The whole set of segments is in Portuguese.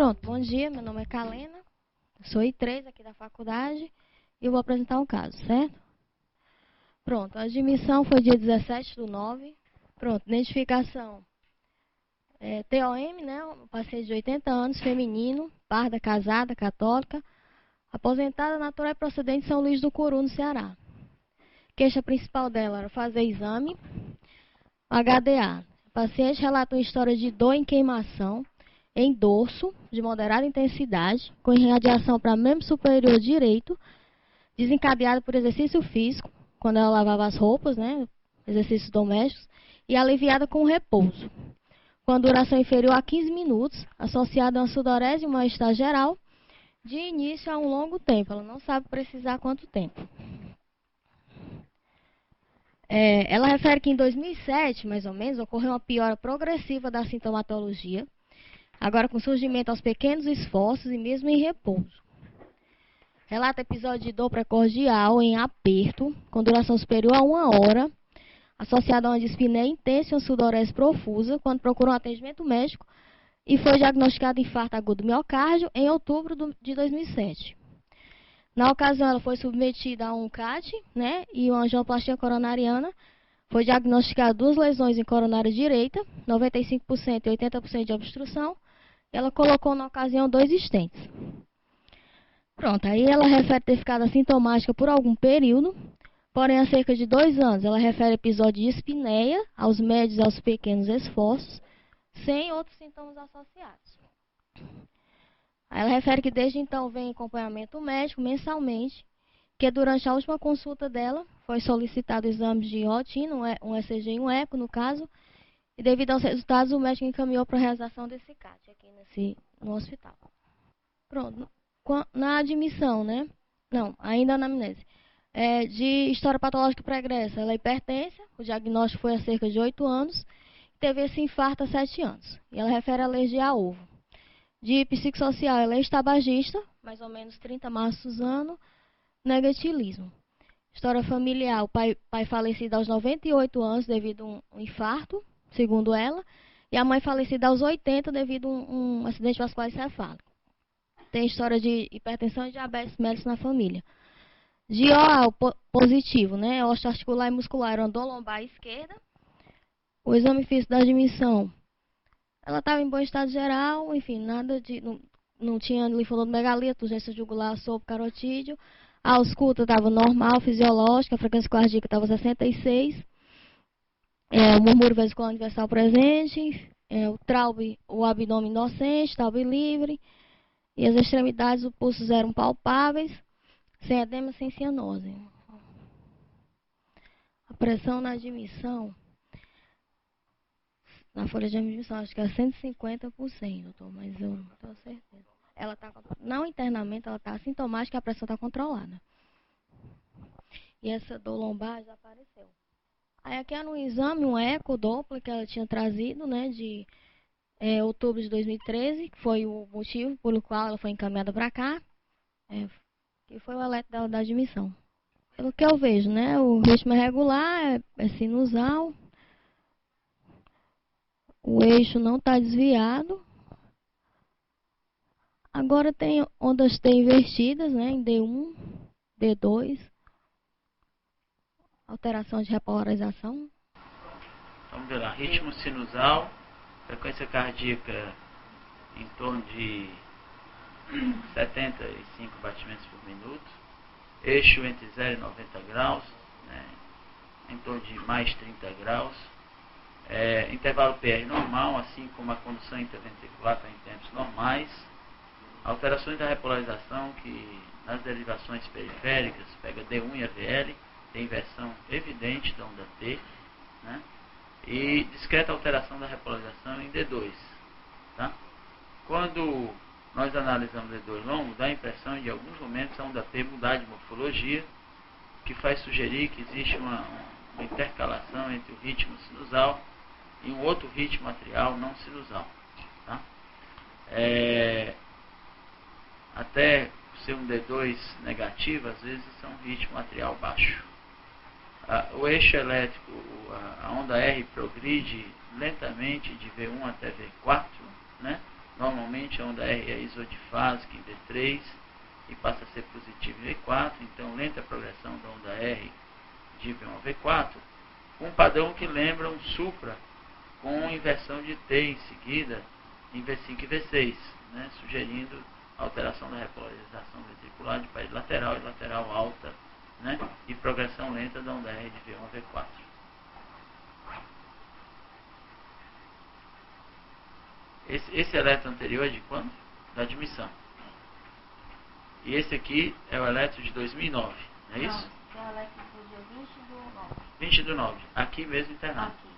Pronto, bom dia, meu nome é Kalena, sou I3 aqui da faculdade e eu vou apresentar um caso, certo? Pronto, a admissão foi dia 17/9. Pronto, identificação. TOM, né, um paciente de 80 anos, feminino, parda, casada, católica, aposentada, natural e procedente de São Luís do Curu, no Ceará. Queixa principal dela era fazer exame, HDA. O paciente relata uma história de dor em queimação, em dorso, de moderada intensidade, com irradiação para membro superior direito, desencadeada por exercício físico, quando ela lavava as roupas, né, exercícios domésticos, e aliviada com repouso. Com duração inferior a 15 minutos, associada a uma sudorese e um mal-estar geral, de início a um longo tempo. Ela não sabe precisar quanto tempo. Ela refere que em 2007, mais ou menos, ocorreu uma piora progressiva da sintomatologia, agora com surgimento aos pequenos esforços e mesmo em repouso. Relata episódio de dor precordial em aperto, com duração superior a 1 hora, associada a uma dispneia intensa e uma sudorese profusa, quando procurou um atendimento médico e foi diagnosticado infarto agudo do miocárdio em outubro de 2007. Na ocasião, ela foi submetida a um CAT, né, e uma angioplastia coronariana. Foi diagnosticada 2 lesões em coronária direita, 95% e 80% de obstrução. E ela colocou, na ocasião, 2 stents. Pronto, aí ela refere ter ficado assintomática por algum período, porém, há cerca de 2 anos, ela refere episódio de espineia aos médios e aos pequenos esforços, sem outros sintomas associados. Ela refere que desde então vem acompanhamento médico mensalmente, que durante a última consulta dela foi solicitado exames de rotina, um ECG e um eco, no caso, e devido aos resultados o médico encaminhou para a realização desse CAT aqui no hospital. Pronto, na admissão, né? Não, ainda na anamnese. De história patológica pregressa, ela é hipertensa, o diagnóstico foi há cerca de 8 anos, teve esse infarto há 7 anos, e ela refere a alergia a ovo. De psicossocial, ela é ex-tabagista, mais ou menos 30 maços ano, negativismo. História familiar, o pai falecido aos 98 anos devido a um infarto, segundo ela, e a mãe falecida aos 80 devido a um acidente vascular encefálico. Tem história de hipertensão e diabetes mellitus na família. De OA positivo, né, osteoarticular e muscular, andou lombar esquerda. O exame físico da admissão, ela estava em bom estado geral, enfim, nada de... Não tinha linfonodomegalia, urgência jugular, sopro, carotídeo. A ausculta estava normal, fisiológica, a frequência cardíaca estava 66. O murmúrio vesicular universal presente. O traube, o abdômen inocente, traube livre. E as extremidades, os pulsos eram palpáveis, sem edema, sem cianose. A pressão na admissão... Na folha de admissão, acho que é 150%, doutor, mas eu não tenho certeza. Ela está, não internamente, ela está assintomática, a pressão está controlada. E essa dor lombar já apareceu. Aí aqui é no exame, um eco Doppler que ela tinha trazido, né, de outubro de 2013, que foi o motivo pelo qual ela foi encaminhada para cá, que foi o eletro dela da admissão. Pelo que eu vejo, né, o ritmo é regular, é sinusal. O eixo não está desviado. Agora tem ondas T invertidas, né, em D1, D2. Alteração de repolarização. Vamos ver lá. Ritmo sinusal, frequência cardíaca em torno de 75 batimentos por minuto. Eixo entre 0 e 90 graus, né, em torno de mais 30 graus. Intervalo PR normal, assim como a condução interventricular está em tempos normais. Alterações da repolarização, que nas derivações periféricas, pega D1 e AVL, tem inversão evidente da onda T, né? E discreta alteração da repolarização em D2. Tá? Quando nós analisamos D2 longo, dá a impressão de, em alguns momentos, a onda T mudar de morfologia, que faz sugerir que existe uma intercalação entre o ritmo sinusal e um outro ritmo atrial não sinusal. Tá? Até ser um D2 negativo, às vezes é um ritmo atrial baixo. O eixo elétrico, a onda R progride lentamente de V1 até V4, né? Normalmente a onda R é isodifásica em V3 e passa a ser positiva em V4, então lenta a progressão da onda R de V1 a V4, com um padrão que lembra um supra com inversão de T em seguida em V5 e V6, né, sugerindo alteração da repolarização ventricular de parede lateral e lateral alta, né, e progressão lenta da onda R de V1 a V4. Esse eletro anterior é de quando? Da admissão. E esse aqui é o eletro de 2009, não é isso? Não, é o eletro do dia 20/9. 20/9, aqui mesmo internado. Aqui.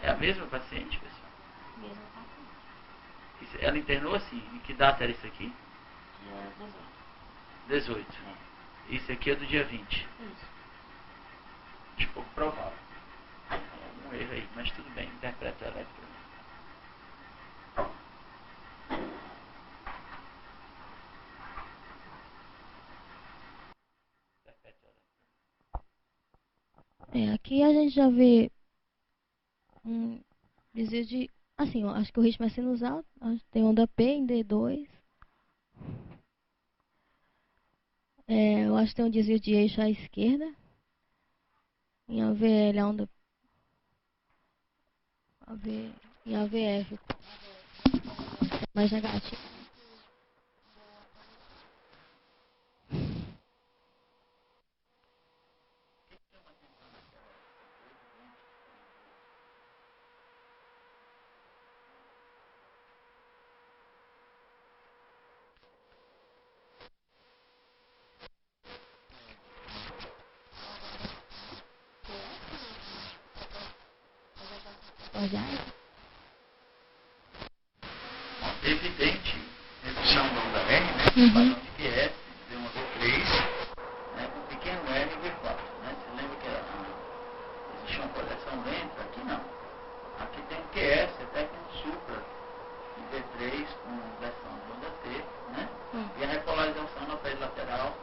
É a mesma paciente, pessoal? Mesmo paciente. Ela internou assim, em que data era isso aqui? Dia 18. É. Isso aqui é do dia 20. Isso. Acho pouco provável. Tem algum erro aí, mas tudo bem, interpreta o eletro. Aqui a gente já vê um desvio de... Assim, eu acho que o ritmo é sinusal. Tem onda P em D2. Eu acho que tem um desvio de eixo à esquerda. Em AVL, a onda... Em AVF, mais negativo. Evidente redução da onda R, né? Padrão de QS, V1 a V3, né? Com pequeno R em V4, né? Você lembra que existe uma projeção lenta? Aqui não. Aqui tem um QS, até com um supra em V3 com versão de onda T, né? E a repolarização na parede lateral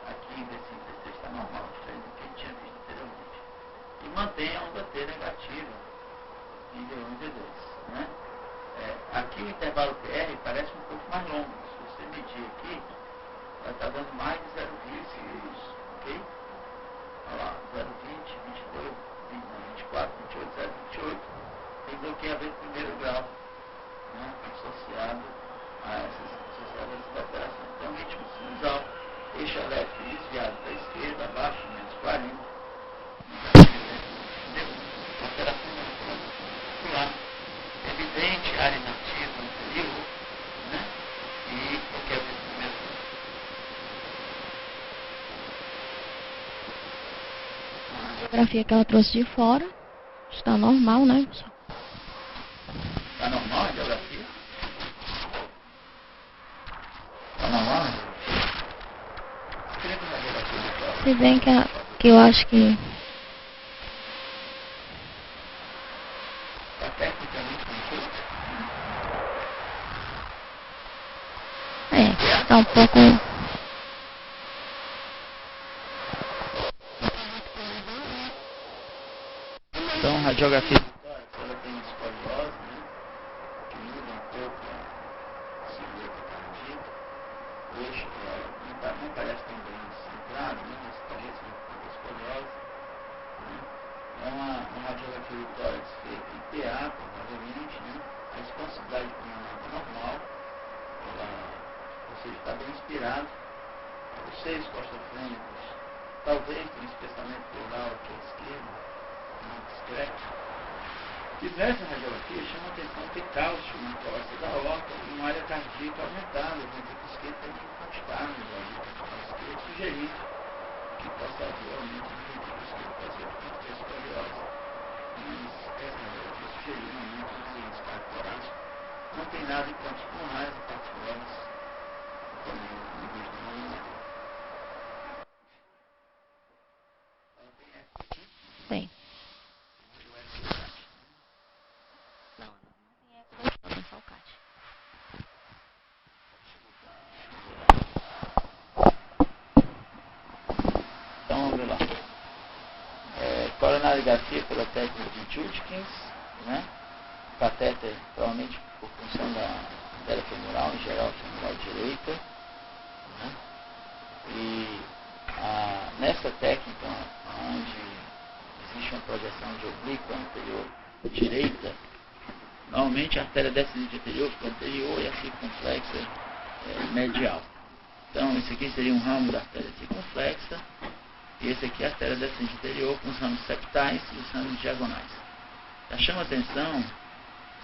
aqui em V5 e V6 está normal, diferente do que a gente tinha visto anteriormente. E mantém a onda T negativa em V1 e V2, né? Aqui o intervalo PR parece um pouco mais longo. Se você medir aqui, vai estar dando mais de 0,20, ok? Olha lá, 0,20, 22, 24, 28, 0,28. Tem bloqueamento de primeiro grau, né? Associado a essas alterações. Então, ritmo sinusal, eixo elétrico desviado para a esquerda, abaixo, menos 40. Alteração muscular. Evidente, área inativa anterior, né? E qualquer vez primeiro. A radiografia que ela trouxe de fora está normal, né? Está normal a radiografia? Está normal a radiografia? Escreva a radiografia de fora. Se bem que eu acho que... Está tecnicamente confuso? Está um pouco... Então, radiografia de tórax, ela tem escoliose, né? Que muda um pouco a silhueta cardíaca. O eixo não parece tão bem centrado, né? Mas parece uma escoliose, né? É uma radiografia de tórax feita em PA, provavelmente, né? A expansibilidade pulmonar é normal, ou seja, está bem inspirado. Os seios costofrênicos, talvez tenha um espessamento pleural aqui à esquerda, muito discreto. Diversas radiografias chamam a atenção de cálcio na costa da aorta e uma área cardíaca aumentada, o ventrículo esquerdo também constável da ventrículo esquerdo, sugerindo que possa haver aumento do ventrículo esquerdo, pode ser que tenha escoliose. Mas essa radiografia sugeriu um aumento dos índices caracteráticos. Não tem nada em campos pulmonares e particulares, também no nível de não. Tem. Não tem eco, é só o CAT. Então, vamos lá. Coronariografia pela técnica de Judkins, né? catéter, provavelmente por função da artéria femoral, em geral femoral direita, né? E nessa técnica, onde existe uma projeção de oblíqua anterior direita, normalmente a artéria descendente anterior fica anterior e a circunflexa medial. Então, esse aqui seria um ramo da artéria circunflexa, e esse aqui é a artéria descendente anterior com os ramos septais e os ramos diagonais. Já chama atenção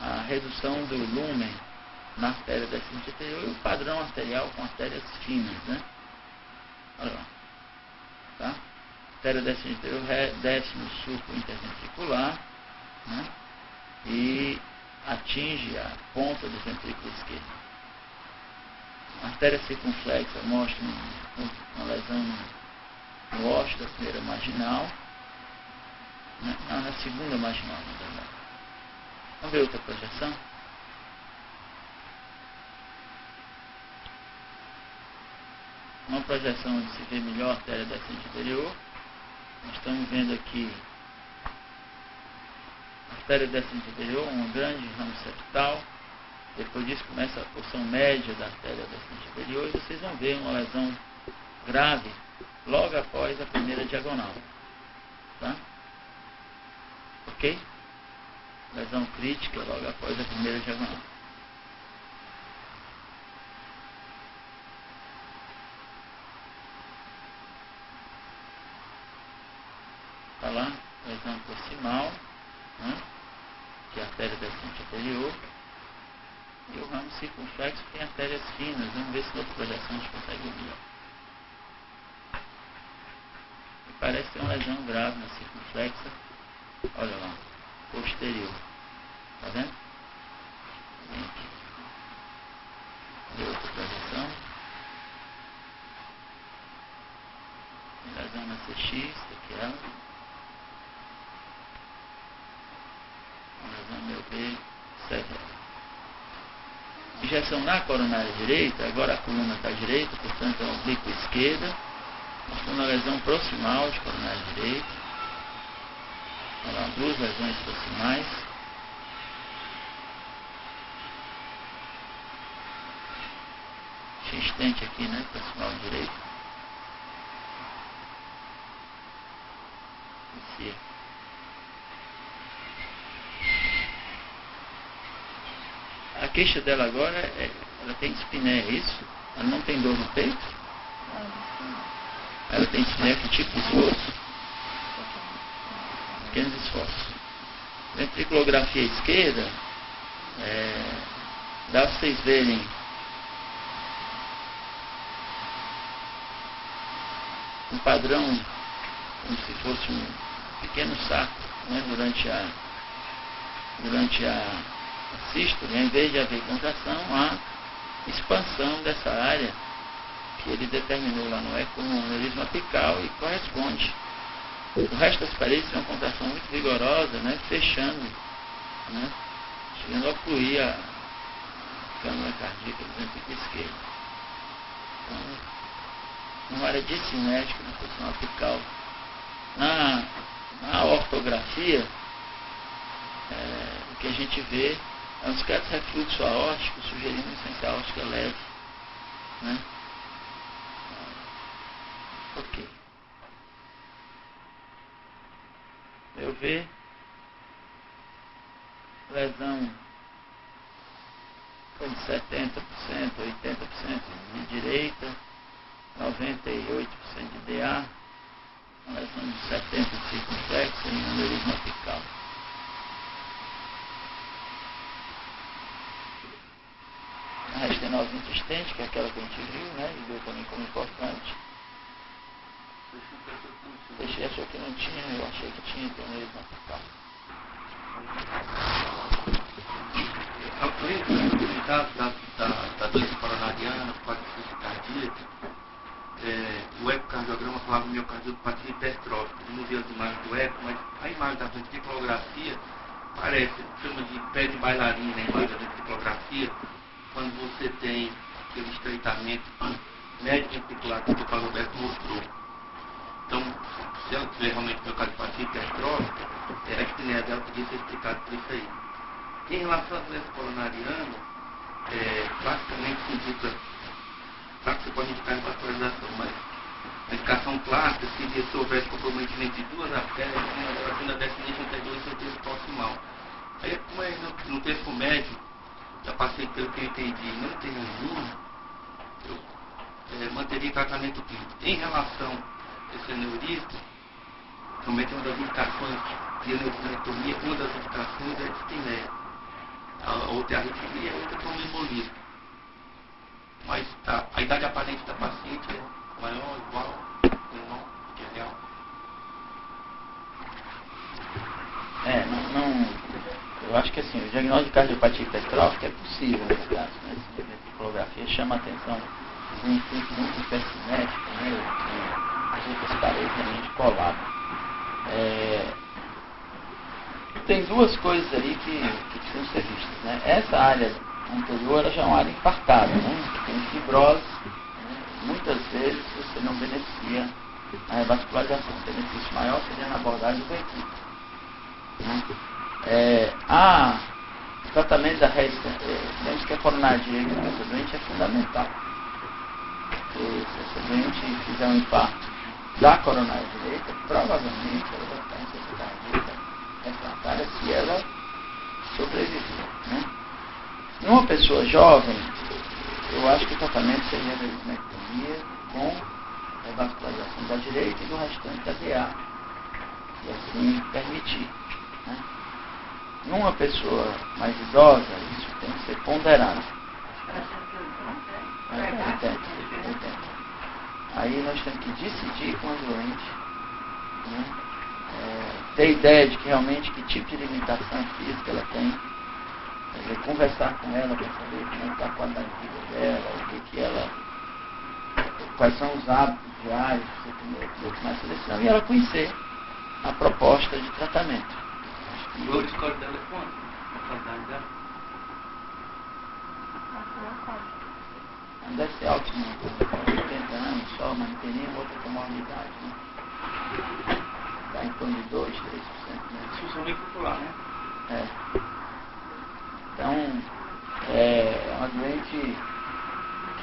a redução do lumen na artéria descendente anterior e o padrão arterial com artérias finas, né? Olha lá. Tá? A artéria descendente anterior desce no sulco interventricular, né? E atinge a ponta do ventrículo esquerdo. A artéria circunflexa mostra uma lesão no ósseo da primeira marginal, né? Na segunda marginal, na verdade. Vamos ver outra projeção? Uma projeção onde se vê melhor a artéria descendente anterior. Nós estamos vendo aqui a artéria descendente anterior, um grande ramo septal. Depois disso começa a porção média da artéria descendente anterior e vocês vão ver uma lesão grave logo após a primeira diagonal. Tá? Ok? Lesão crítica logo após a primeira diagonal. Está lá, lesão proximal, né? Que é a artéria descendente anterior. E o ramo circunflexo tem artérias finas. Vamos ver se na outra projeção a gente consegue ver melhor. E parece ter uma lesão grave na circunflexa. Olha lá, posterior. Está vendo? Vem aqui. Vê outra projeção. Lesão na CX, aqui ela. Uma lesão meu B severa. Injeção na coronária direita, agora a coluna está à direita, portanto é a oblíqua esquerda, mostrando a lesão proximal de coronária direita. Olha lá, duas lesões proximais. Xistente aqui, né, proximal direito. Esse aqui. A queixa dela agora ela tem dispneia, é isso? Ela não tem dor no peito? Ela tem dispneia, que tipo de esforço? Pequenos esforços. Ventriculografia esquerda, dá para vocês verem um padrão como se fosse um pequeno saco, né, durante a sístole, em vez de haver contração, há expansão dessa área que ele determinou lá no eco como aneurisma apical e corresponde. O resto das paredes tem uma contração muito vigorosa, né, fechando, né, chegando a ocluir a câmara cardíaca do ventrículo esquerdo. Então, uma área dissinética na posição apical. Na ortografia, o que a gente vê é um discreto refluxo aórtico, sugerindo insuficiência aórtica leve, né? Ok. Eu ver lesão com 70%, 80% de direita, 98% de DA, uma lesão de 70% de circunflexo e um aneurisma apical. A estenose insistente, que é aquela que a gente viu, né, e viu também como importante. Deixei, achou que não tinha, eu achei que tinha, então aneurisma apical. Da doença coronariana, pode ser cardíaca, o ecocardiograma falava miocardiopatia hipertrófica. Eu não vi as imagens do eco, mas a imagem da ventriculografia parece, chama de pé de bailarina, a imagem da ventriculografia, quando você tem aquele estreitamento médio ventricular que o Dr. Roberto mostrou. Então, se ela tiver realmente miocardiopatia hipertrófica, a espneia dela podia ser explicada por isso aí. Em relação à doença coronariana, basicamente se indica, claro que você pode indicar em vascularização, mas a indicação clássica seria se houvesse comprometimento de duas artérias, uma da vena descendente anterior e seu terço proximal. Aí, como é no terço médio, já passei pelo que eu entendi, não tem nenhuma, eu manteria tratamento clínico. Em relação a esse aneurisma, realmente uma das indicações de aneurismectomia, uma das indicações é a dispneia. A outra é a arritmia, a outra é o embolismo. Mas a idade aparente da paciente é maior, igual, menor, que é real. Eu acho que assim, o diagnóstico de cardiopatia hipertrófica é possível nesse caso, né? A ventriculografia chama a atenção de um intuito muito hipercinético, né? As outras paredes realmente colapsam. Tem duas coisas aí que precisam ser vistas, né? Essa área anterior já é uma área infartada, né? Tem fibrose, né? Muitas vezes você não beneficia a revascularização. O benefício maior seria na abordagem do ventrículo, né? O tratamento da temos que a coronária direita dessa doente é fundamental. Porque se essa doente fizer um infarto da coronária direita, provavelmente ela vai ficar em insuficiência refratária se ela sobreviver, né? Numa pessoa jovem, eu acho que o tratamento seria a aneurismectomia com revascularização da direita e do restante da DA, e assim permitir, né? Numa pessoa mais idosa, isso tem que ser ponderado. Aí nós temos que decidir com a doente, né? Ter ideia de que realmente que tipo de limitação física ela tem, conversar com ela para saber como está a qualidade de vida dela, quais são os hábitos diários que você tem mais seleção, e ela conhecer a proposta de tratamento. E o score dela é quanto? A qualidade dela? Não deve ser alto, não. 80 anos só, mas não tem nenhuma outra comorbidade, né? Está em torno de 2, 3%, né? Disfunção popular, né? Então, é uma doente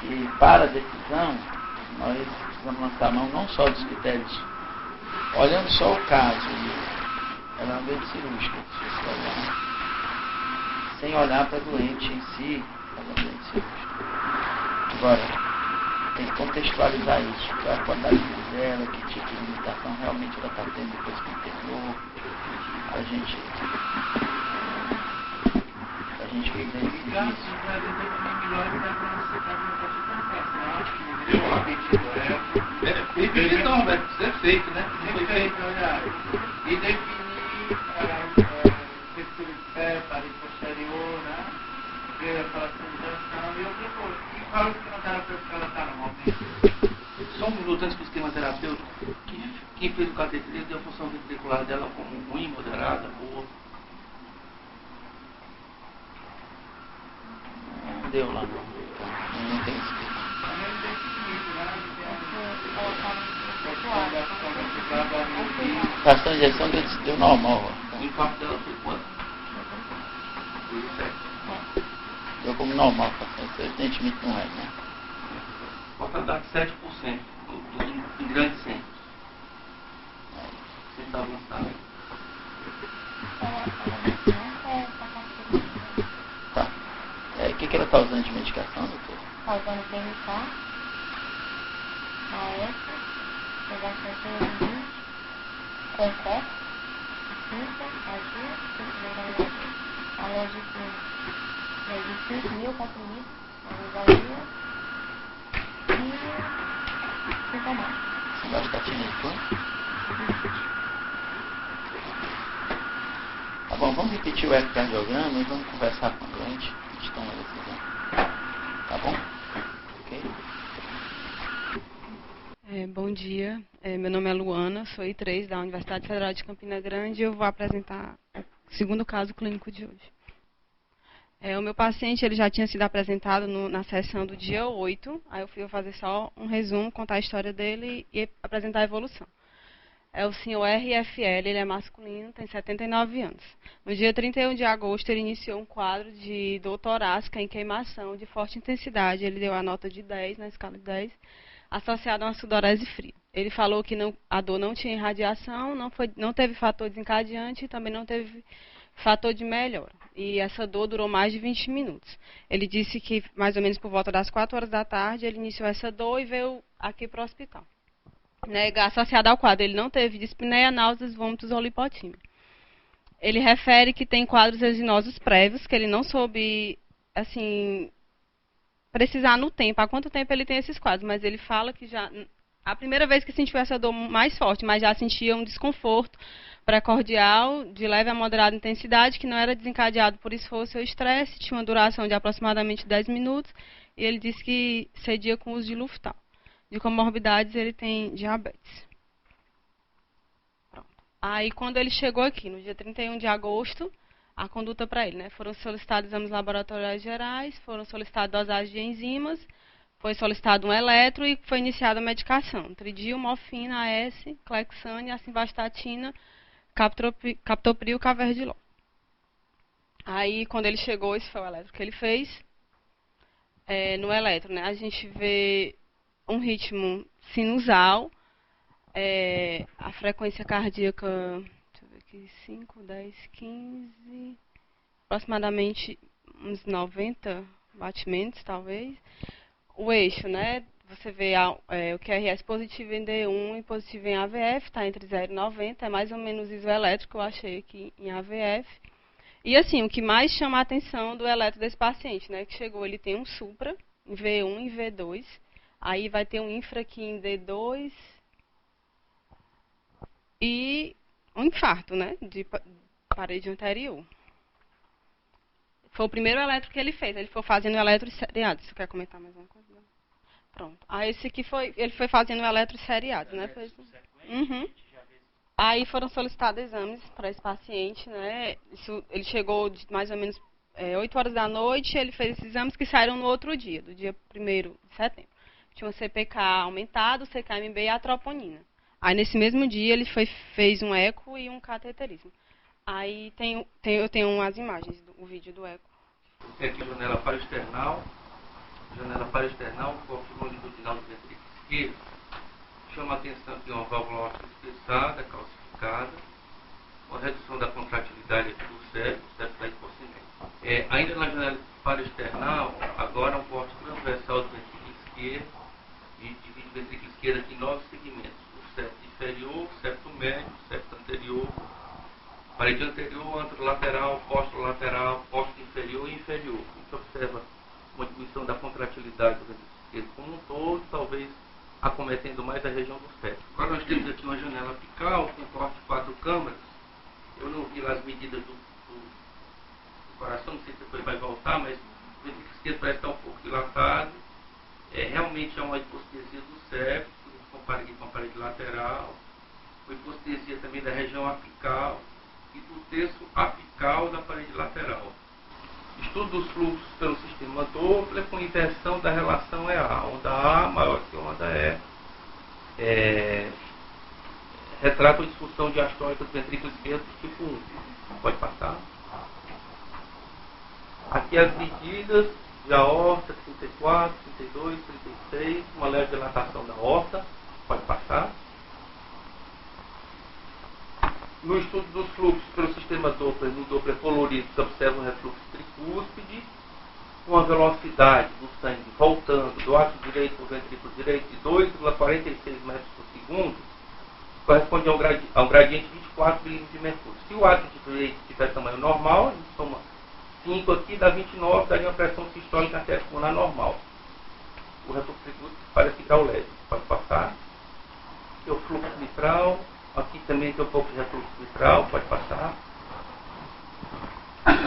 que, para a decisão, nós precisamos lançar a mão não só dos critérios, olhando só o caso, ela é uma doente cirúrgica, se você olhar, sem olhar para a doente em si, ela é uma doente cirúrgica. Agora, tem que contextualizar isso, qual é a qualidade de vida dela, que tipo de limitação realmente ela está tendo depois que internou, a gente identificar isso. Não, vai ser feito, né? E definir textura de pé, parede posterior, né? Ver a palacização e outra coisa. E qual é o esquema terapêutico que ela está normalmente? Só um minuto antes do esquema terapêutico. Quem fez o cateterismo deu a função ventricular dela como ruim, moderada, boa. Não deu lá, não tem escrito. Fração de injeção deu normal. O infarto dela foi quanto? 17. Deu como normal, evidentemente não é, né? Mortalidade de 7% em grandes centros. Você está avançado. Tá. O que ela está usando de medicação, doutor? Está usando PMK, AS, pegação concreto, cinta, agia, alérgico, medicina, mil comprimidos, anestesia e sintomático. Simvastatina de quanto? Tá bom, vamos repetir o ecocardiograma e vamos conversar com a doente. A gente toma a decisão. Tá bom? Ok? Bom dia, meu nome é Luana, sou I3 da Universidade Federal de Campina Grande e eu vou apresentar o segundo caso clínico de hoje. O meu paciente ele já tinha sido apresentado na sessão do dia 8, aí eu fui fazer só um resumo, contar a história dele e apresentar a evolução. é o senhor RFL, ele é masculino, tem 79 anos. No dia 31 de agosto, ele iniciou um quadro de dor torácica em queimação de forte intensidade. Ele deu a nota de 10, na escala de 10, associada a uma sudorese fria. Ele falou que a dor não tinha irradiação, não teve fator desencadeante e também não teve fator de melhora. E essa dor durou mais de 20 minutos. Ele disse que, mais ou menos por volta das 4 horas da tarde, ele iniciou essa dor e veio aqui para o hospital. Associado ao quadro, ele não teve dispneia, náuseas, vômitos ou lipotímia. Ele refere que tem quadros resinosos prévios, que ele não soube, assim, precisar no tempo, há quanto tempo ele tem esses quadros, mas ele fala que já, a primeira vez que sentiu essa dor mais forte, mas já sentia um desconforto precordial, de leve a moderada intensidade, que não era desencadeado por esforço ou estresse, tinha uma duração de aproximadamente 10 minutos, e ele disse que cedia com o uso de Luftal. De comorbidades, ele tem diabetes. Pronto. Aí, quando ele chegou aqui, no dia 31 de agosto, a conduta para ele, né? Foram solicitados exames laboratoriais gerais, foram solicitadas dosagem de enzimas, foi solicitado um eletro e foi iniciada a medicação. Tridil, morfina, AS, Clexane, simvastatina, captopril, caverdilol. Aí, quando ele chegou, esse foi o eletro que ele fez. No eletro, né? A gente vê um ritmo sinusal, a frequência cardíaca, deixa eu ver aqui, 5, 10, 15, aproximadamente uns 90 batimentos, talvez. O eixo, né? Você vê o QRS positivo em D1 e positivo em AVF, está entre 0 e 90, é mais ou menos isoelétrico, eu achei aqui em AVF. E assim, o que mais chama a atenção do eletro desse paciente, né? Que chegou, ele tem um supra em V1 e V2, aí vai ter um infra aqui em D2 e um infarto, né? De parede anterior. Foi o primeiro eletro que ele fez. Ele foi fazendo eletro seriado. Você quer comentar mais uma coisa? Pronto. Aí esse aqui ele foi fazendo eletro seriado, né? Uhum. Aí foram solicitados exames para esse paciente, né? Ele chegou de mais ou menos 8 horas da noite, ele fez esses exames que saíram no outro dia, do dia 1º de setembro. Tinha um CPK aumentado, CKMB e a troponina. Aí nesse mesmo dia ele fez um eco e um cateterismo. Aí eu tenho umas imagens, o vídeo do eco. Tem aqui janela paraesternal com a longitudinal do ventrículo esquerdo. Chama a atenção que é uma válvula óptica espessada, calcificada, uma redução da contratilidade aqui do cérebro está hipossinêmico. Ainda na janela paraesternal, agora um corte transversal do ventrículo esquerdo, e divide o ventrículo esquerdo aqui em 9 segmentos: o septo inferior, o septo médio, o septo anterior, parede anterior, anterolateral, posterolateral, posto inferior e inferior. A gente observa uma diminuição da contratilidade do ventrículo esquerdo como um todo, talvez acometendo mais a região do septo. Agora nós temos aqui uma janela apical com corte de 4 câmaras. Eu não vi lá as medidas do coração, não sei se depois vai voltar, mas o ventrículo esquerdo parece estar um pouco dilatado. Realmente é uma hipostesia do septo, compara aqui com a parede lateral, uma hipostesia também da região apical e do terço apical da parede lateral. Estudo dos fluxos pelo sistema Doppler com inversão da relação EA. Onda A maior que onda E. Retrata a disfunção diastólica do ventrículo esquerdo tipo 1. Pode passar. Aqui as medidas de aorta, 34, 32, 36, uma leve dilatação da aorta. Pode passar. No estudo dos fluxos pelo sistema Doppler, no Doppler colorido, se observa um refluxo tricúspide, com a velocidade do sangue voltando do átrio direito para o ventrículo direito de 2,46 metros por segundo, corresponde a um gradiente de 24 milímetros de mercúrio. Se o átrio direito tiver tamanho normal, a gente soma 5 aqui, dá 29, daria uma pressão sistólica arterial normal. O refluxo tricúspide parece grau leve. Pode passar. Aqui é o fluxo mitral. Aqui também tem um pouco de refluxo mitral, pode passar.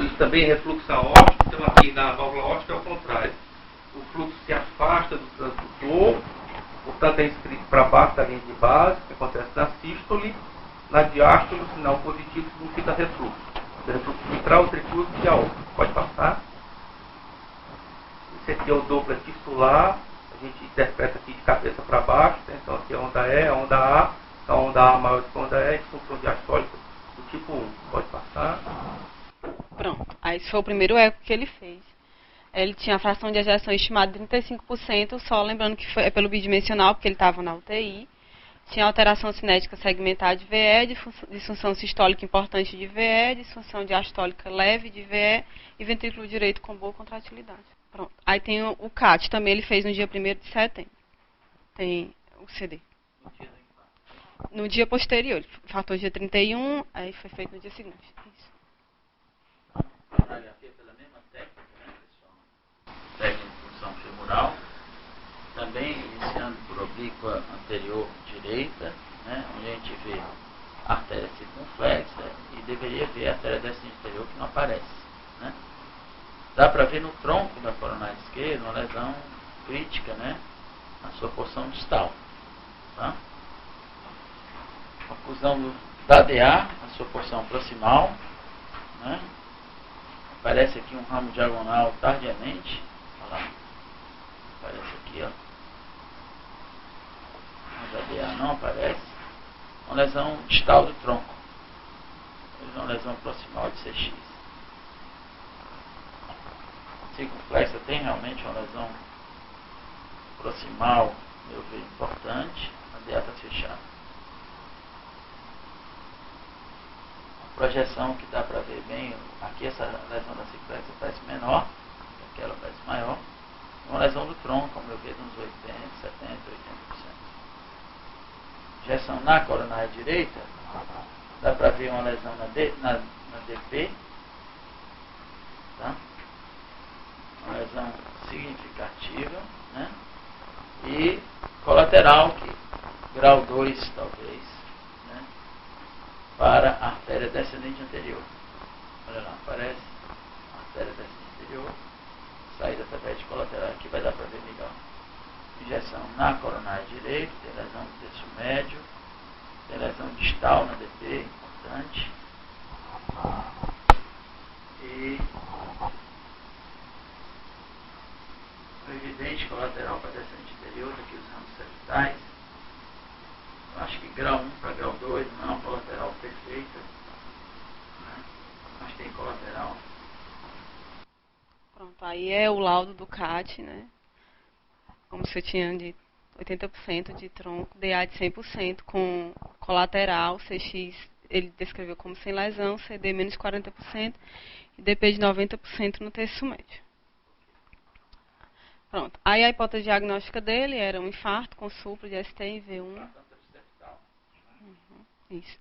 E também refluxo aórtico, então aqui na válvula aórtica é o contrário. O fluxo se afasta do transdutor, portanto é inscrito para baixo da linha de base, que acontece na sístole. Na diástole, o sinal positivo significa refluxo. O refluxo mitral, tricúspide e aórtico. Pode passar. Esse aqui é o Doppler tisular, a gente interpreta aqui de cabeça para baixo, então aqui é a onda E, a onda A. disfunção da maior quando é disfunção diastólica do tipo 1. Pode passar. Pronto. Aí esse foi o primeiro eco que ele fez. Ele tinha a fração de ejeção estimada de 35%, só lembrando que é pelo bidimensional, porque ele estava na UTI. Tinha alteração cinética segmentar de VE, disfunção sistólica importante de VE, disfunção diastólica leve de VE e ventrículo direito com boa contratilidade. Pronto. Aí tem o CAT, também ele fez no dia 1º de setembro. Tem o CD. No dia posterior, faltou dia 31, aí foi feito no dia seguinte. Isso. Radiografia pela mesma técnica, né, pessoal? Técnica de função femoral. Também iniciando por oblíqua anterior direita, né, onde a gente vê a artéria circunflexa e deveria ver a artéria descendente anterior que não aparece. Né? Dá para ver no tronco da coronária esquerda uma lesão crítica, né, na sua porção distal. Tá? Oclusão da DA, na sua porção proximal. Né? Aparece aqui um ramo diagonal tardiamente. Olha lá. Aparece aqui, ó. Mas a DA não aparece. Uma lesão distal do tronco. Uma lesão proximal de CX. Circunflexa tem realmente uma lesão proximal, eu vejo importante. A DA está fechada. Projeção que dá para ver bem, aqui essa lesão da circunflexa parece menor, aquela parece maior. Uma lesão do tronco, como eu vejo, uns 80, 70, 80%. Projeção na coronária direita, dá para ver uma lesão na DP, tá? Uma lesão significativa, né? E colateral, que grau 2 talvez, né? Para a artéria descendente anterior. Olha lá, aparece a artéria descendente anterior, saída através de colateral, aqui vai dar para ver melhor. Injeção na coronária direita, tem lesão do terço médio, tem lesão distal na DP, importante. E o evidente colateral para descendente anterior, aqui os ramos cervitais. Eu acho que grau 1 para grau 2 não é uma colateral perfeita, né? Mas tem colateral. Pronto, aí é o laudo do CAT, né? Como se eu tinha de 80% de tronco, DA de 100%, com colateral, CX ele descreveu como sem lesão, CD menos 40% e DP de 90% no terço médio. Pronto, aí a hipótese diagnóstica dele era um infarto com supra de ST em V1. Isso.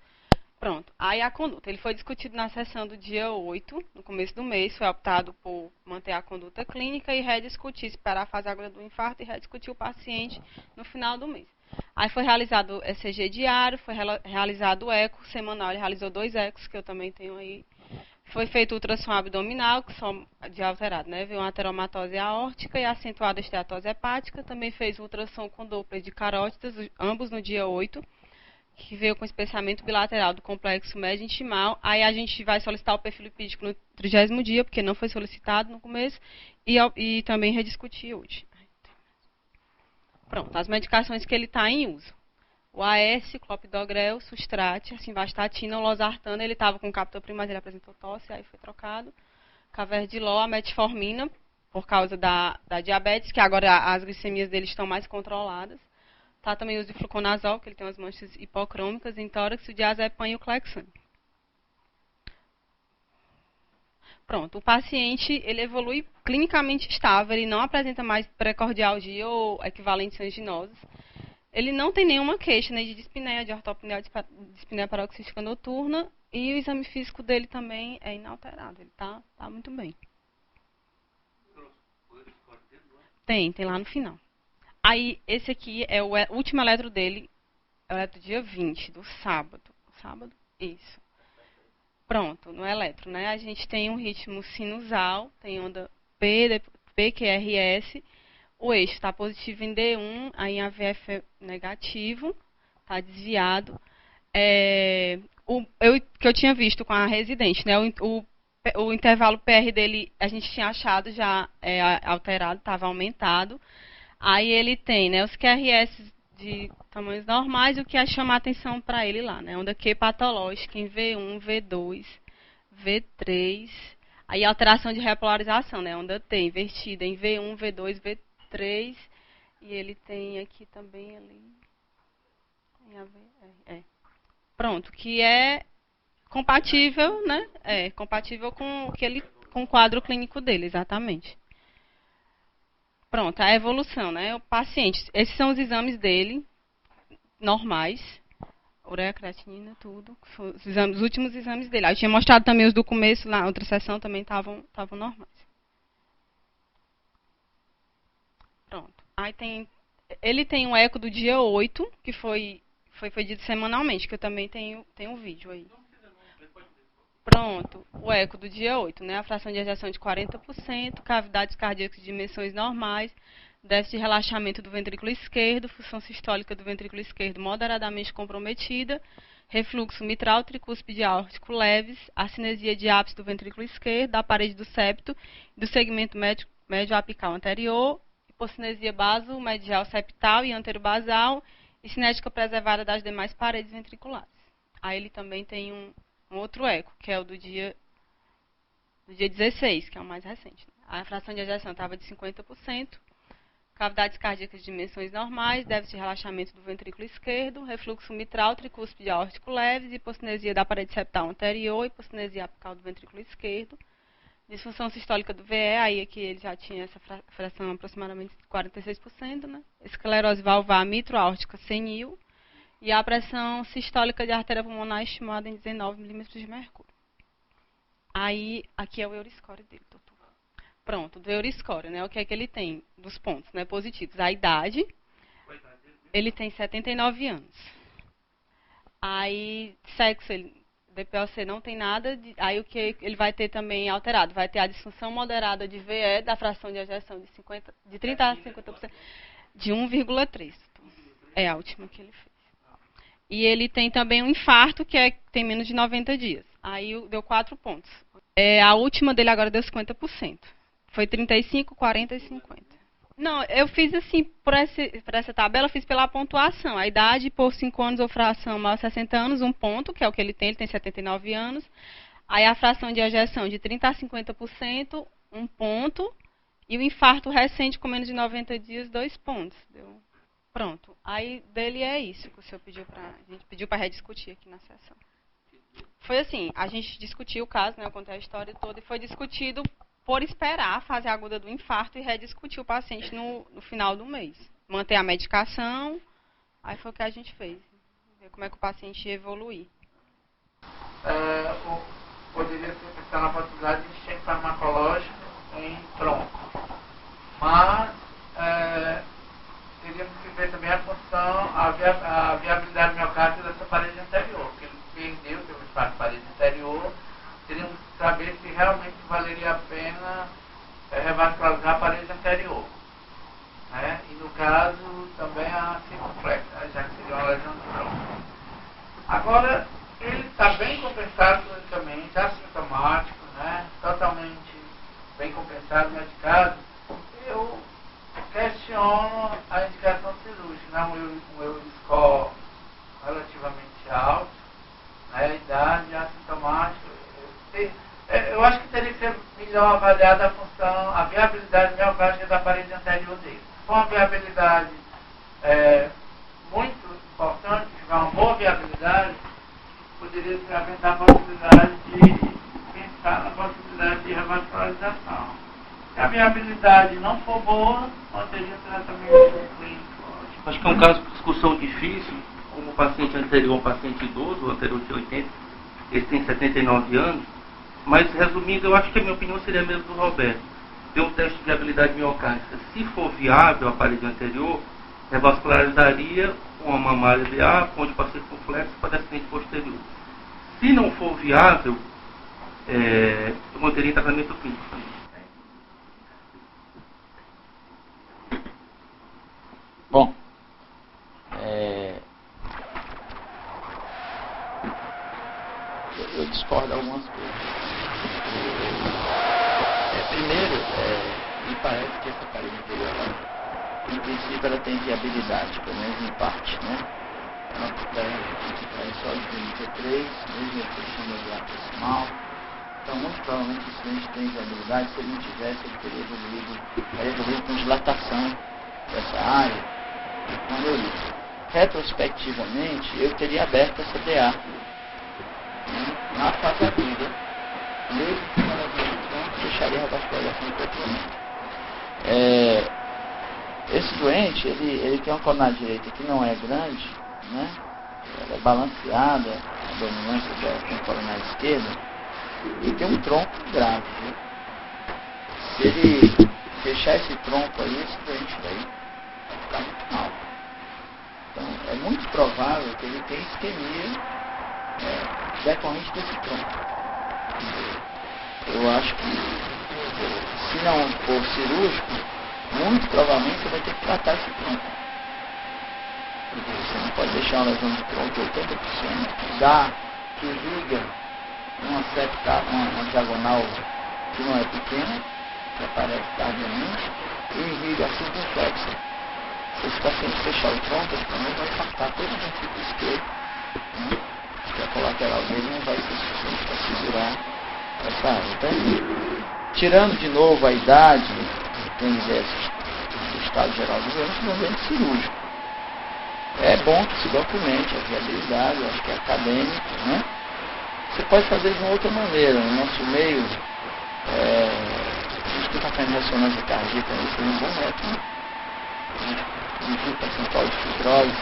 Pronto. Aí a conduta. Ele foi discutido na sessão do dia 8, no começo do mês. Foi optado por manter a conduta clínica e rediscutir, esperar a fase aguda do infarto e rediscutir o paciente no final do mês. Aí foi realizado o ECG diário, foi realizado o eco semanal. Ele realizou 2 ecos, que eu também tenho aí. Foi feito ultrassom abdominal, que só de alterado, né? Viu uma ateromatose aórtica e acentuada esteatose hepática. Também fez ultrassom com Doppler de carótidas, ambos no dia 8. Que veio com espessamento bilateral do complexo médio intimal. Aí a gente vai solicitar o perfil lipídico no 30º dia, porque não foi solicitado no começo, e também rediscutir hoje. Pronto, as medicações que ele está em uso. O AS, clopidogrel, sustrate, simvastatina, o losartano, ele estava com captopril, mas ele apresentou tosse, aí foi trocado. Caverdilol, a metformina, por causa da diabetes, que agora as glicemias dele estão mais controladas. Tá também o uso de fluconazol, que ele tem umas manchas hipocrômicas em tórax, o diazepam e o clexane. Pronto, o paciente ele evolui clinicamente estável, ele não apresenta mais precordialgia ou equivalentes anginosas. Ele não tem nenhuma queixa, nem de dispneia, de ortopneia, de dispneia paroxística noturna, e o exame físico dele também é inalterado, ele tá muito bem. Tem lá no final. Aí, esse aqui é o último eletro dele, é o eletro dia 20, do sábado. Sábado? Isso. Pronto, no eletro, né? A gente tem um ritmo sinusal, tem onda PQRS, o eixo está positivo em D1, aí em AVF é negativo, está desviado. Que eu tinha visto com a residente, né? O intervalo PR dele, a gente tinha achado já alterado, estava aumentado. Aí ele tem, né, os QRS de tamanhos normais, o que é chamar atenção para ele lá, né? Onda Q patológica em V1, V2, V3, aí alteração de repolarização, né? Onda T invertida em V1, V2, V3, e ele tem aqui também ali, pronto, que é compatível, né? É compatível com com o quadro clínico dele, exatamente. Pronto, a evolução, né? O paciente, esses são os exames dele, normais, ureia, creatinina, tudo, os últimos exames dele. Aí eu tinha mostrado também os do começo, na outra sessão também estavam normais. Pronto. Aí ele tem um eco do dia 8, que foi dito semanalmente, que eu também tenho um vídeo aí. Pronto, o eco do dia 8, né? A fração de ejeção de 40%, cavidades cardíacas de dimensões normais, déficit de relaxamento do ventrículo esquerdo, função sistólica do ventrículo esquerdo moderadamente comprometida, refluxo mitral tricúspide aórtico leves, acinesia de ápice do ventrículo esquerdo, da parede do septo, do segmento médio apical anterior, hipocinesia baso-medial septal e anterobasal, e cinética preservada das demais paredes ventriculares. Aí ele também tem um outro eco, que é o do dia 16, que é o mais recente. A fração de ejeção estava de 50%, cavidades cardíacas de dimensões normais, déficit de relaxamento do ventrículo esquerdo, refluxo mitral, tricúspide aórtico leves, hipocinesia da parede septal anterior, hipocinesia apical do ventrículo esquerdo, disfunção sistólica do VE, aí aqui ele já tinha essa fração aproximadamente de 46%, né? Esclerose valvar mitro-aórtica senil, e a pressão sistólica de artéria pulmonar estimada em 19 milímetros de mercúrio. Aí, aqui é o Euroscore dele, doutor. Pronto, do Euroscore, né? O que é que ele tem dos pontos, né, positivos? A idade, ele tem 79 anos. Aí, sexo, DPOC não tem nada. Aí, o que ele vai ter também alterado? Vai ter a disfunção moderada de VE, da fração de ejeção de 30 a 50%, de 1,3. É a última que ele fez. E ele tem também um infarto, que tem menos de 90 dias. Aí deu 4 pontos. A última dele agora deu 50%. Foi 35, 40 e 50. Não, eu fiz assim, por essa tabela, eu fiz pela pontuação. A idade por 5 anos ou fração maior de 60 anos, 1 ponto, que é o que ele tem 79 anos. Aí a fração de ejeção de 30 a 50%, 1 ponto. E o infarto recente com menos de 90 dias, 2 pontos. Deu. Pronto. Aí dele é isso que o senhor pediu a gente pediu para rediscutir aqui na sessão. Foi assim, a gente discutiu o caso, né, eu contei a história toda, e foi discutido por esperar a fase aguda do infarto e rediscutir o paciente no final do mês. Manter a medicação, aí foi o que a gente fez. Ver como é que o paciente ia evoluir. Poderia ser pensar na possibilidade de enchente farmacológica em tronco. Mas teríamos que ver também a função, a viabilidade miocárdica dessa parede anterior, porque ele perdeu o espaço de parede anterior. Teríamos que saber se realmente valeria a pena revascularizar a parede anterior. Né? E no caso também a circunflexa, né? Já que seria uma lesão de tronco. Agora, ele está bem compensado clinicamente, assintomático, né? Totalmente bem compensado, medicado. Eu questiono a indicação cirúrgica, né? Um Euroscore relativamente alto, né? Idade, assintomático. Eu acho que teria que ser melhor avaliada a função, a viabilidade miocárdica da parede anterior dele. Se for uma viabilidade muito importante, se tiver uma boa viabilidade, poderia se aventar a possibilidade de pensar na possibilidade de revascularização. Se a viabilidade não for boa, manteria o tratamento clínico. Acho que é um caso de discussão difícil, como o paciente anterior, um paciente idoso, o anterior tinha 80, esse tem 79 anos, mas resumindo, eu acho que a minha opinião seria a mesma do Roberto. Ter um teste de viabilidade miocárdica. Se for viável a parede anterior, revascularizaria com a mamária DA, ponte para circunflexo para descendente posterior. Se não for viável, eu manteria em tratamento clínico também. Bom, eu discordo de algumas coisas. Primeiro, me parece que essa parede anterior em princípio ela tem viabilidade, pelo menos em parte, né? Ela é só de 33, mesmo fechando o hiato decimal. Então, muito provavelmente esse doente tem viabilidade. Se ele não tivesse, ele teria evoluído com dilatação dessa área e com aneurisma. Retrospectivamente, eu teria aberto essa DA, né, na fase aguda, mesmo que ela não fecharia a vascularização do complemento. Esse doente, ele tem uma coronária direita que não é grande, né? Ela é balanceada, a dominância dela com a coronária esquerda, e tem um tronco grave, viu? Se ele fechar esse tronco aí, esse doente daí vai ficar muito mal. Então, é muito provável que ele tenha isquemia decorrente desse tronco. Eu acho que, se não for cirúrgico, muito provavelmente você vai ter que tratar esse tronco. Porque você não pode deixar uma lesão de tronco 80%, que irriga uma diagonal que não é pequena, que aparece tardiamente, e irriga a circunflexa. Se esse paciente fechar o tronco, ele também vai impactar todo o ventrículo esquerdo, né? Que a colateral dele não vai ser suficiente para segurar essa área. Então, tirando de novo a idade, tem o estado geral do doente, no doente cirúrgico. É bom que se documente a viabilidade, eu acho que é acadêmico, né? Você pode fazer de uma outra maneira. No nosso meio, a gente está fazendo ressonância cardíaca, isso é um bom método. A gente viu o percentual de fibrose,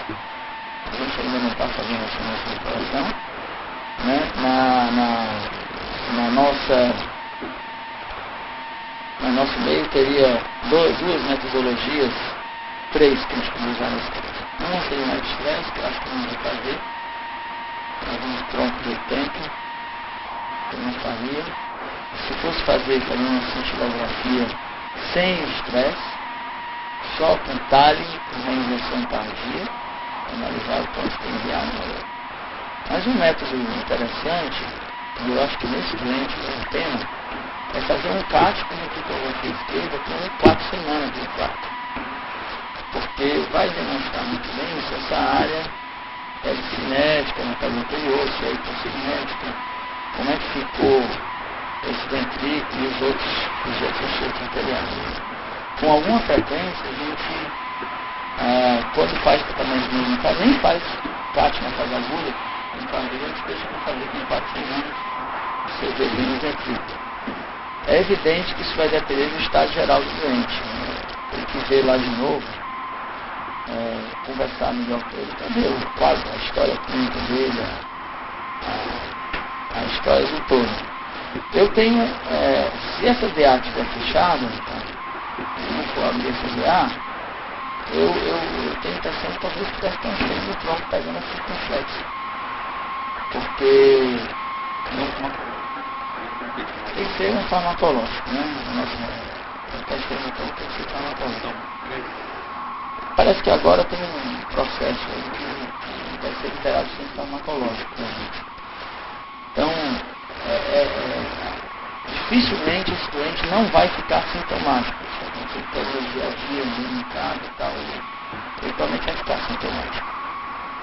a gente ainda não está fazendo ressonância do coração, né? No nosso meio teria duas metodologias, três que a gente pode usar nesse caso. Uma seria o stress, que eu acho que não vai fazer, alguns troncos de 80, eu não faria. Se fosse fazer uma cintilografia sem o stress, só com talhe, com injeção tardia, analisar o ponto primordial. Mas um método interessante, e eu acho que nesse doente vale a pena, é fazer um CAT com reticulografia esquerda com 4 semanas de infarto. Porque vai demonstrar muito bem se essa área é cinética na casa anterior, se é hipocinética, como é que ficou esse ventrículo e os outros enxertos anteriores. Com alguma frequência, a gente, quando faz tratamento de infarto, nem faz CAT na fase aguda, a gente deixa para fazer com 4 semanas, você vê bem o ventrículo. É evidente que isso vai depender do estado geral do doente. Tem que ver lá de novo, conversar melhor com ele, para ver o quadro, a história clínica dele, a história do todo. Eu tenho, se essa DA estiver fechada, se não for abrir essa DA, eu tenho a impressão que talvez estivesse tampando o tronco pegando a circunflexa. Porque tem que ser um farmacológico, né? Tem que ser farmacológico. Parece que agora tem um processo que vai ser liberado sem farmacológico. Né? Então, dificilmente esse doente não vai ficar sintomático. Se ele fazer o dia a dia, em casa e tal, ele provavelmente vai ficar sintomático.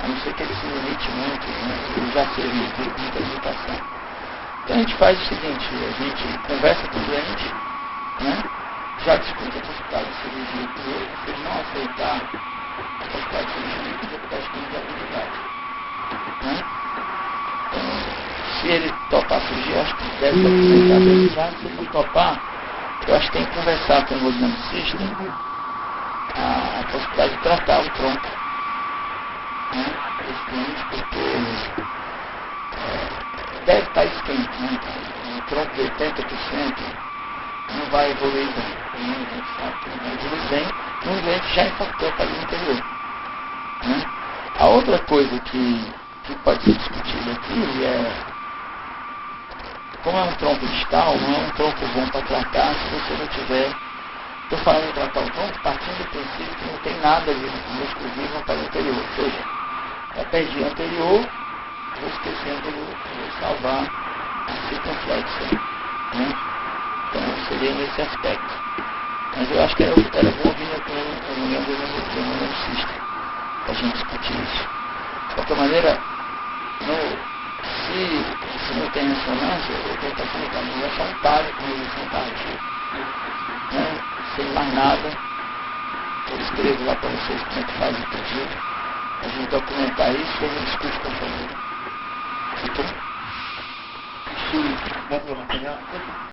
A não ser que ele se limite muito, né? Ele já seja muita hesitação. Então a gente faz o seguinte, a gente conversa com o doente, né? Já discute a possibilidade de cirurgia com ele, se ele não aceitar a possibilidade de cirurgia, a gente pode ter inviabilidade. Né? Então, se ele topar a cirurgia, eu acho que deve documentar a viabilidade. Se ele não topar, eu acho que tem que conversar com o hemodinamicista a possibilidade de tratar o tronco. Né? Esse doente, porque deve estar esquente, né? Um tronco de 80% não vai evoluir bem. A gente sabe que não vai evoluir bem num doente que já impactou a parede anterior. Né? A outra coisa que pode ser discutida aqui como é um tronco distal, não é um tronco bom para tratar se você não tiver. Estou falando em tratar o tronco partindo do princípio que não tem nada de músculo vivo na parede anterior. Ou seja, eu perdi o anterior, vou esquecer o anterior, vou salvar a circunflexa. Né? Então seria nesse aspecto. Mas eu acho que era bom vir com um neurocista para a gente discutir isso. De qualquer maneira, se não tem ressonância, eu tenho que comunicar, não vai só um talho com resolução tardia. Né? Sem mais nada, eu escrevo lá para vocês como é que faz o pedido, a gente documentar isso e a gente discute com a família. Ficou? Isso, bom para o material?